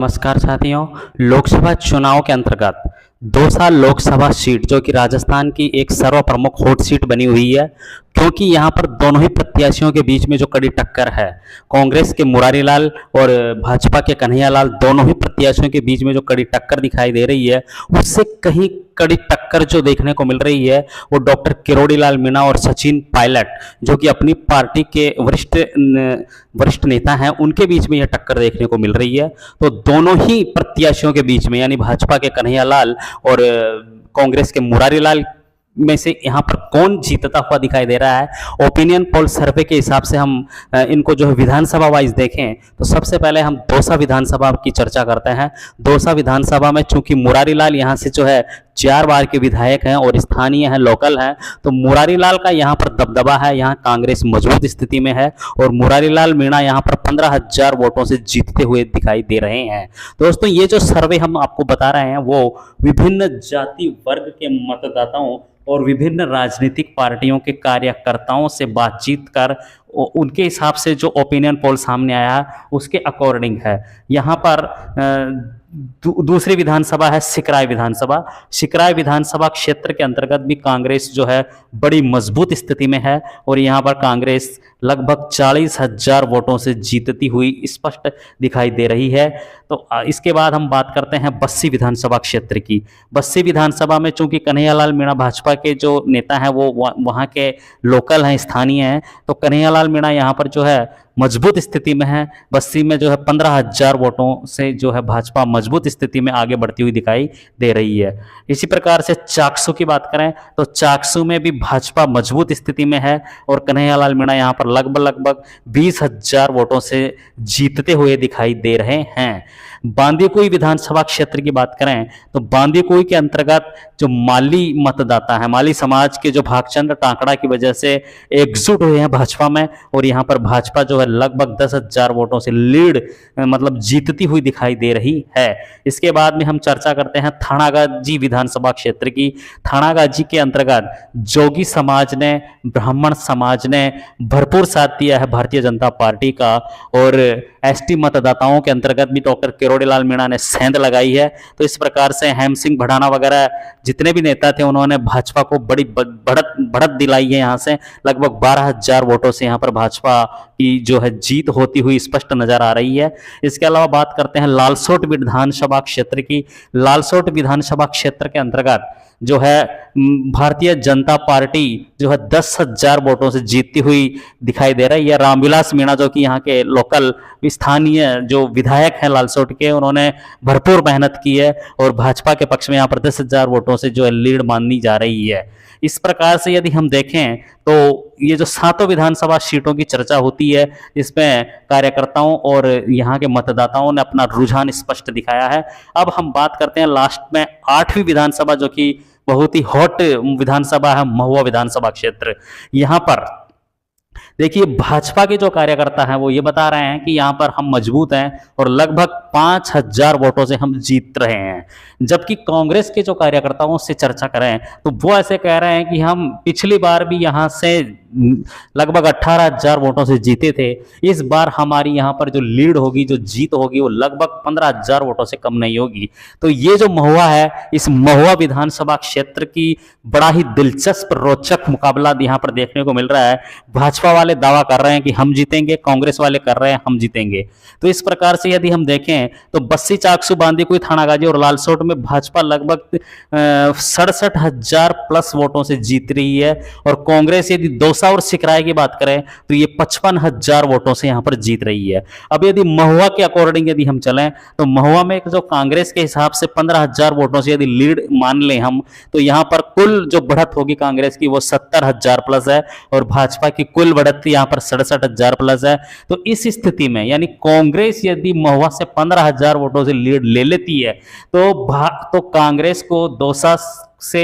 नमस्कार साथियों। लोकसभा चुनाव के अंतर्गत दौसा लोकसभा सीट जो कि राजस्थान की एक सर्वप्रमुख हॉट सीट बनी हुई है, क्योंकि यहाँ पर दोनों ही प्रत्याशियों के बीच में जो कड़ी टक्कर है, कांग्रेस के मुरारी लाल और भाजपा के कन्हैया लाल, दोनों ही प्रत्याशियों के बीच में जो कड़ी टक्कर दिखाई दे रही है, उससे कहीं कड़ी टक्कर जो देखने को मिल रही है वो डॉक्टर किरोड़ी लाल मीणा और सचिन पायलट जो कि अपनी पार्टी के वरिष्ठ नेता हैं, उनके बीच में यह टक्कर देखने को मिल रही है। तो दोनों ही प्रत्याशियों के बीच में यानी भाजपा के कन्हैया लाल और कांग्रेस के मुरारी लाल में से यहाँ पर कौन जीतता हुआ दिखाई दे रहा है। ओपिनियन पोल सर्वे के हिसाब से हम इनको जो है विधानसभा वाइज देखें तो सबसे पहले हम दौसा विधानसभा की चर्चा करते हैं। दौसा विधानसभा में चूंकि मुरारी लाल यहाँ से जो है 4 बार के विधायक हैं और स्थानीय हैं, लोकल हैं, तो मुरारी लाल का यहाँ पर दबदबा है, यहाँ कांग्रेस मजबूत स्थिति में है और मुरारी लाल मीणा यहाँ पर 15,000 वोटों से जीतते हुए दिखाई दे रहे हैं। दोस्तों, ये जो सर्वे हम आपको बता रहे हैं वो विभिन्न जाति वर्ग के मतदाताओं और विभिन्न राजनीतिक पार्टियों के कार्यकर्ताओं से बातचीत कर उनके हिसाब से जो ओपिनियन पोल सामने आया है उसके अकॉर्डिंग है। यहाँ पर दूसरी विधानसभा है सिकराय विधानसभा। सिकराय विधानसभा क्षेत्र के अंतर्गत भी कांग्रेस जो है बड़ी मजबूत स्थिति में है और यहाँ पर कांग्रेस लगभग 40,000 वोटों से जीतती हुई स्पष्ट दिखाई दे रही है। तो इसके बाद हम बात करते हैं बस्सी विधानसभा क्षेत्र की। बस्सी विधानसभा में चूंकि कन्हैया लाल मीणा भाजपा के जो नेता हैं वो वहाँ के लोकल हैं, स्थानीय हैं, तो कन्हैया लाल मीणा यहाँ पर जो है मजबूत स्थिति में है। बस्सी में जो है 15,000 वोटों से जो है भाजपा मजबूत स्थिति में आगे बढ़ती हुई दिखाई दे रही है। इसी प्रकार से चाकसू की बात करें तो चाकसू में भी भाजपा मजबूत स्थिति में है और कन्हैया लाल मीणा यहाँ पर लगभग 20,000 वोटों से जीतते हुए दिखाई दे रहे हैं। बांदीकुई विधानसभा क्षेत्र की बात करें तो बांदीकुई के अंतर्गत जो माली मतदाता है, माली समाज के जो भागचंद्र टांकड़ा की वजह से एकजुट हुए हैं भाजपा में और यहाँ पर भाजपा जो है लगभग 10,000 वोटों से लीड मतलब जीतती हुई दिखाई दे रही है। इसके बाद में हम चर्चा करते हैं थानागाजी विधानसभा क्षेत्र की। थानागाजी के अंतर्गत जोगी समाज ने, ब्राह्मण समाज ने भरपूर साथ दिया है भारतीय जनता पार्टी का और एसटी मतदाताओं के अंतर्गत भी डॉक्टर किरोड़ी लाल मीणा ने सेंध लगाई है। तो इस प्रकार से हेम सिंह भड़ाना वगैरह जितने भी नेता थे उन्होंने भाजपा को बड़ी बढ़त दिलाई है। यहाँ से लगभग 12,000 वोटों से यहाँ पर भाजपा की जो है जीत होती हुई स्पष्ट नजर आ रही है। इसके अलावा बात करते हैं लालसोट विधानसभा क्षेत्र की। लालसोट विधानसभा क्षेत्र के अंतर्गत जो है भारतीय जनता पार्टी जो है 10,000 वोटों से जीतती हुई दिखाई दे रही है। रामविलास मीणा जो कि यहाँ के लोकल स्थानीय जो विधायक हैं लालसोट के, उन्होंने भरपूर मेहनत की है और भाजपा के पक्ष में यहाँ पर 10,000 वोटों से जो है लीड मानी जा रही है। इस प्रकार से यदि हम देखें तो ये जो 7 विधानसभा सीटों की चर्चा होती है इसमें कार्यकर्ताओं और यहाँ के मतदाताओं ने अपना रुझान स्पष्ट दिखाया है। अब हम बात करते हैं लास्ट में 8वीं विधानसभा जो कि बहुत ही हॉट विधानसभा है, महुआ विधानसभा क्षेत्र। यहाँ पर देखिए भाजपा के जो कार्यकर्ता हैं वो ये बता रहे हैं कि यहाँ पर हम मजबूत हैं और लगभग 5,000 वोटों से हम जीत रहे हैं, जबकि कांग्रेस के जो कार्यकर्ताओं से चर्चा करें तो वो ऐसे कह रहे हैं कि हम पिछली बार भी यहाँ से लगभग 18,000 वोटों से जीते थे, इस बार हमारी यहाँ पर जो लीड होगी, जो जीत होगी वो लगभग 15,000 वोटों से कम नहीं होगी। तो ये जो महुआ है, इस महुआ विधानसभा क्षेत्र की बड़ा ही दिलचस्प रोचक मुकाबला यहाँ पर देखने को मिल रहा है। भाजपा वाले दावा कर रहे हैं कि हम जीतेंगे, कांग्रेस वाले कर रहे हैं हम जीतेंगे। तो इस प्रकार से यदि हम देखें तो बस्सी, चाकसू, बांदीकुई, थानागाजी और लालसोट में भाजपा लगभग 67,000 प्लस वोटों से जीत रही है और कांग्रेस यदि दौसा और सिकराय की बात करें तो ये 55,000 वोटों से यहाँ पर जीत रही है। अब यदि महुआ के अकॉर्डिंग यदि हम चलें तो महुआ में जो कांग्रेस के हिसाब से 15,000 वोटों से यदि लीड मान लें हम, तो यहाँ पर कुल जो बढ़त होगी कांग्रेस की वो 70,000 प्लस है और भाजपा की कुल बढ़त यहाँ पर 67,000 प्लस है। तो इस स्थिति में यानी कांग्रेस यदि महुआ से 15,000 वोटों से लीड ले लेती है तो कांग्रेस को दौसा से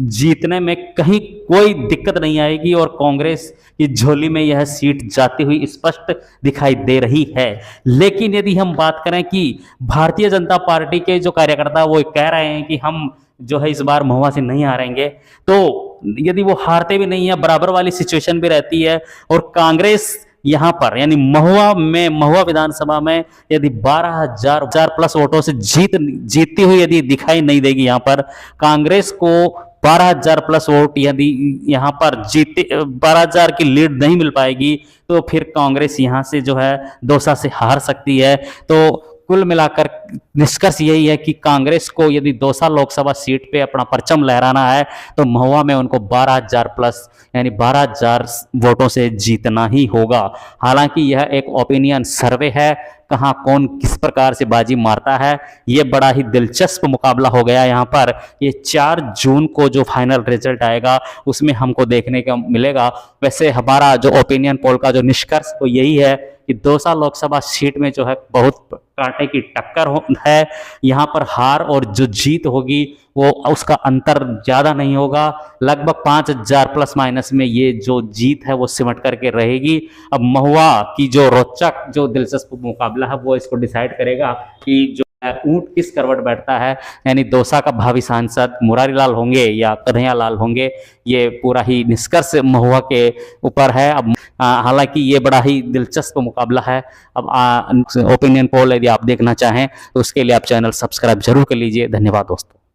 जीतने में कहीं कोई दिक्कत नहीं आएगी और कांग्रेस की झोली में यह सीट जाती हुई स्पष्ट दिखाई दे रही है। लेकिन यदि हम बात करें कि भारतीय जनता पार्टी के जो कार्यकर्ता वो कह रहे हैं कि हम जो है इस बार महुआ से नहीं हारेंगे, तो यदि वो हारते भी नहीं है, बराबर वाली सिचुएशन भी रहती है और कांग्रेस यहाँ पर यानी महुआ विधानसभा में यदि 12,000 प्लस वोटों से जीतती हुई यदि दिखाई नहीं देगी, यहाँ पर कांग्रेस को 12,000 प्लस वोट यदि यहाँ पर जीते 12,000 की लीड नहीं मिल पाएगी, तो फिर कांग्रेस यहाँ से जो है दौसा से हार सकती है। तो कुल मिलाकर निष्कर्ष यही है कि कांग्रेस को यदि दौसा लोकसभा सीट पे अपना परचम लहराना है तो महुआ में उनको 12,000 प्लस यानी 12,000 वोटों से जीतना ही होगा। हालांकि यह एक ओपिनियन सर्वे है, कहाँ कौन किस प्रकार से बाजी मारता है, ये बड़ा ही दिलचस्प मुकाबला हो गया यहाँ पर। ये 4 जून को जो फाइनल रिजल्ट आएगा उसमें हमको देखने को मिलेगा। वैसे हमारा जो ओपिनियन पोल का जो निष्कर्ष वो यही है कि दौसा लोकसभा सीट में जो है बहुत कांटे की टक्कर है। यहाँ पर हार और जो जीत होगी वो उसका अंतर ज़्यादा नहीं होगा, लगभग 5,000 प्लस माइनस में ये जो जीत है वो सिमट करके रहेगी। अब महुआ की जो रोचक जो दिलचस्प मुकाबला है वो इसको डिसाइड करेगा कि जो ऊंट किस करवट बैठता है, यानी दौसा का भावी सांसद मुरारी लाल होंगे या कन्हैया लाल होंगे। ये पूरा ही निष्कर्ष महुआ के ऊपर है। अब हालांकि ये बड़ा ही दिलचस्प मुकाबला है। अब ओपिनियन पोल यदि आप देखना चाहें तो उसके लिए आप चैनल सब्सक्राइब जरूर कर लीजिए। धन्यवाद दोस्तों।